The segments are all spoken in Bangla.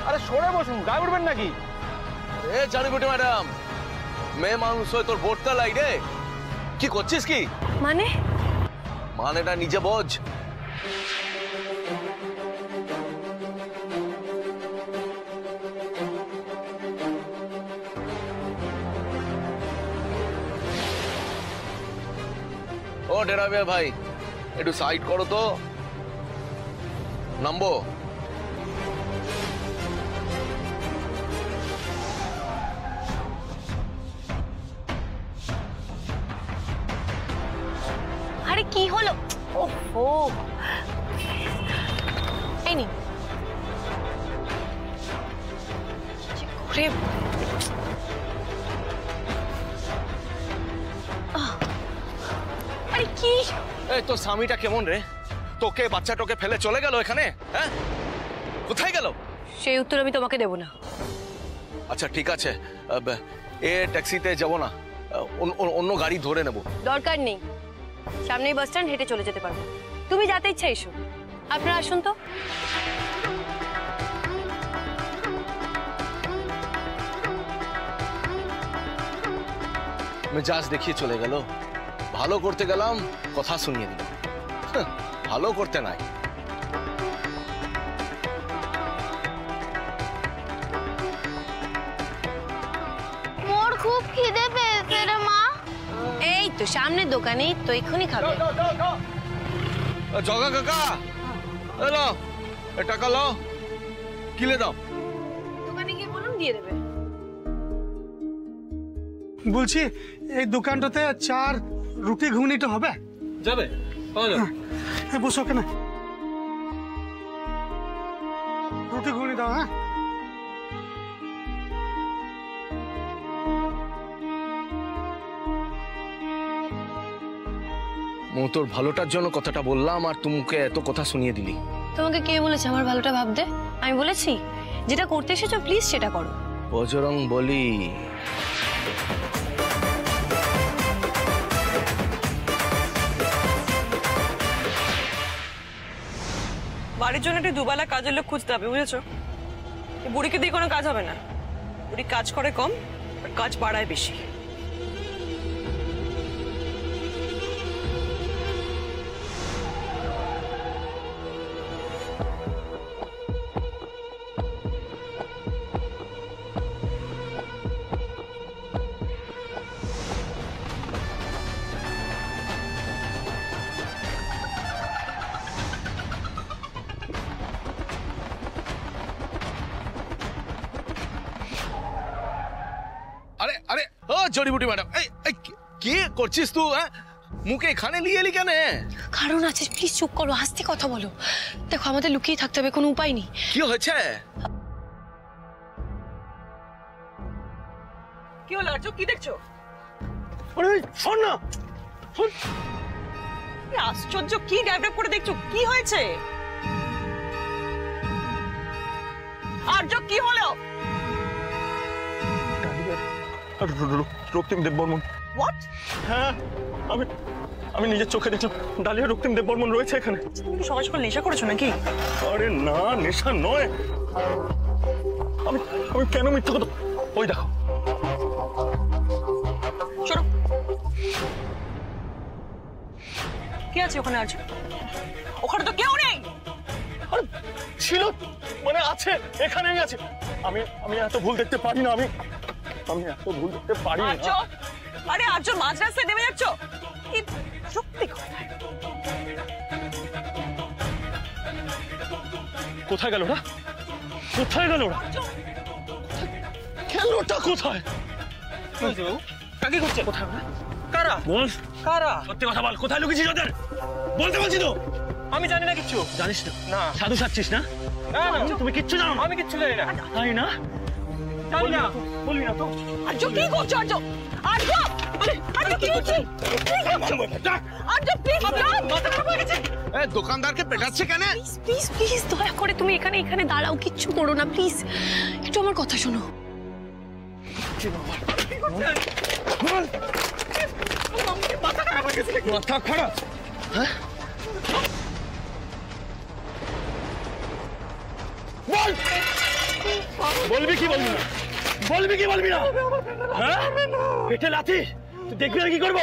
আরে সরে বসুন, গায়ে উঠবেন নাকি? এ জানিবুটি ম্যাডাম, মেয়ে মানুষ হয়ে তোর বোর্ডটা লাই রে। কি করছিস কি? মানেটা নিজে বোঝ। ও ড্রাইভার ভাই, একটু সাইড করো তো, নামবো। আরে কি হলো? ওহো, এই নি আরে কি? এই তোর স্বামীটা কেমন রে? তোকে বাচ্চাটাকে ফেলে চলে গেল এখানে? হ্যাঁ, কোথায় গেল? সেই উত্তর আমি তোমাকে দেব না। আচ্ছা ঠিক আছে, এ ট্যাক্সিতে যাব না, অন্য গাড়ি ধরে নেব। দরকার নেই, সামনেই বাস স্ট্যান্ড, হেঁটে চলে যেতে পারবো। তুমি যাতে ইচ্ছা এসো। আপনারা আসুন তো। মেজাজ দেখিয়ে চলে গেল। ভালো করতে গেলাম, কথা শুনিয়ে দিল। ভালো করতে নাই। মোর খুব খিদে পেয়েছে রে মা। এই তো সামনের দোকানে, তো এক্ষুনি খাবে। জগা কাকা, এলো টাকা লো, কিলে দাও। দোকানে গিয়ে বলুন, দিয়ে দেবে। বলছি এই দোকানটাতে 4 রুটি ঘুগনিটা হবে? যাবে, পাওয়া যাবে। হ্যাঁ বসো কেন, রুটি ঘুগনি দাও। হ্যাঁ তোর ভালোটার জন্য কথাটা বললাম, আর তুমকে এত কথা শুনিয়ে দিলি। তোমাকে কে বলেছে আমার ভালোটা ভাবতে? আমি বলেছি যেটা করতে এসেছো প্লিজ সেটা করো। বজরং বলি। বাড়ির জন্য একটু দুবেলা কাজের লোক খুঁজতে হবে, বুঝেছো? বুড়িকে দিয়ে কোনো কাজ হবে না। বুড়ি কাজ করে কম, আর কাজ বাড়ায় বেশি। আরে আরে ও জড়িবুটি ম্যাডাম, এই কি করছিস তুই? হ্যাঁ, মুখে এখানে নিয়ে এলি কেন? কারণ আছে, প্লিজ চুপ করো, আস্তে কথা বলো। দেখো আমাদের লুকিয়ে থাকতে হবে, কোনো উপায় নেই। কি হয়েছে? কি হলো আর্য, কি দেখছো? আরে শোন না, শোন। আশ্চর্য, কি ড্রাইভ করে দেখছো? কি হয়েছে আর্য, কি হলো? রক্তিম দেববর্মন। হোয়াট? হ্যাঁ, আমি নিজের চোখে দেখলাম ডালিয়া রক্তিম দেববর্মন রয়েছে এখানে। তুমি সবাই সকাল নেশা করেছো নাকি? আরে না, নেশা নয়। আমি কেন মিথ্যা কথা? ওই দেখো। চলো, কি আছে ওখানে আর্য? ওখানে তো কেউ নেই। আরে ছিল, মানে আছে, এখানেই আছে। আমি এত ভুল দেখতে পারি না। আমি এত ভুল দেখতে পারি না। আর্য, আরে আর্য, মাঝ রাস্তায় নেমে যাচ্ছ? কি সত্যি কথা। কোথায় গেল ওরা? কোথায় গেল ওরা? গেলটা কোথায়? কাকে করছে? কোথায় ওরা? কারা? বল, কারা? সত্যি কথা বল, কোথায় লুকিয়েছিস ওদের? বলতে বলছি তো। আমি জানি না কিচ্ছু। জানিস না? না। সাধু সাচ্ছিস না? না না, তুমি কিচ্ছু জানো না? আমি কিচ্ছু জানি না। তাই না? জানি না। বলবি না তো? আর্য, কি করছো আর্য? আর্য, আর্য কি করছো? আর্য প্লিজ, মাথা খারাপ হয়ে গেছে। দোকানদারকে পেটাচ্ছে কেন? প্লিজ প্লিজ দয়া করে তুমি এখানে দাঁড়াও, কিচ্ছু করো না প্লিজ, একটু আমার কথা শোনো। মাথা খারাপ? হ্যাঁ, বল। বলবি কি বলবি না? বলবি কি বলবি না? হ্যাঁ? পেটে লাথি, তুই দেখবি আর কি করবো?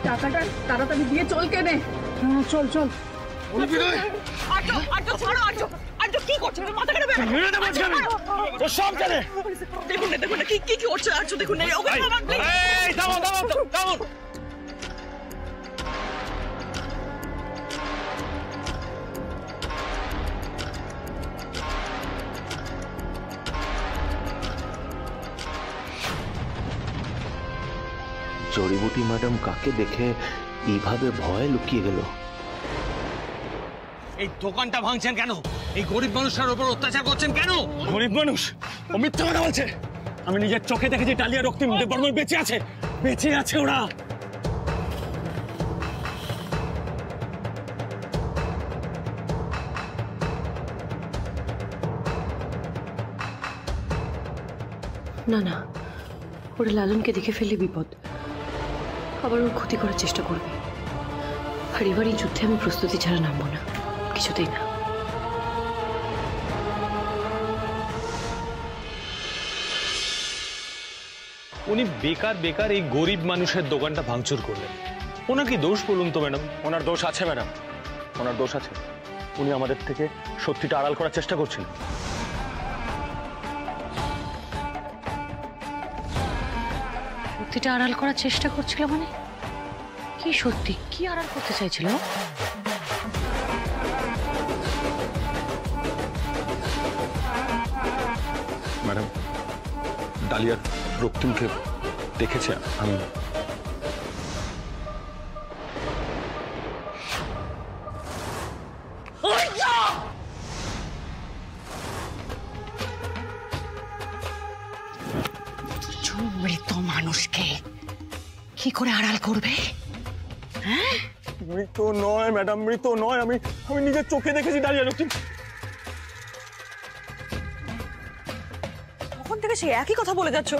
টাকাটা তাড়াতাড়ি দিয়ে চল কেনে। চল চল। কি করছে মাথা কেটে ও সব জানে। দেখুন না কি কি কি করছে আর্য দেখুন না ওকে এই থামো থামো থামো। জড়িবুটি ম্যাডাম কাকে দেখে এইভাবে ভয় লুকিয়ে গেল? এই দোকানটা ভাঙছেন কেন? এই গরিব মানুষের উপর অত্যাচার করছেন কেন? গরিব মানুষ ও মিথ্যা কথা বলছে। আমি নিজের চোখে দেখেছি টালিয়া রক্তিম দেববর্মন বেঁচে আছে, বেঁচে আছে ওরা। না না, ওরা লালনকে দেখে ফেললে বিপদ, আবার ওর ক্ষতি করার চেষ্টা করবে। আর এবার এই যুদ্ধে আমি প্রস্তুতি ছাড়া নামবো না, কিছুতেই না। উনি বেকার বেকার এই গরিব মানুষের দোকানটা ভাঙচুর করলেন, ওনার কি দোষ বলুন তো ম্যাডাম? ওনার দোষ আছে ম্যাডাম, ওনার দোষ আছে। উনি আমাদের থেকে সত্যিটা আড়াল করার চেষ্টা করছেন। সত্যিটা আড়াল করার চেষ্টা করছিল মানে? কি সত্যি? কি আড়াল করতে চাইছিল? ম্যাডাম, ডালিয়ার রক্তিমকে দেখেছে আমি। মৃত মানুষকে কি করে আড়াল করবে? মৃত নয় ম্যাডাম, মৃত নয়। আমি নিজের চোখে দেখেছি ডালিয়া রক্তিম। তখন থেকে সে একই কথা বলে যাচ্ছ।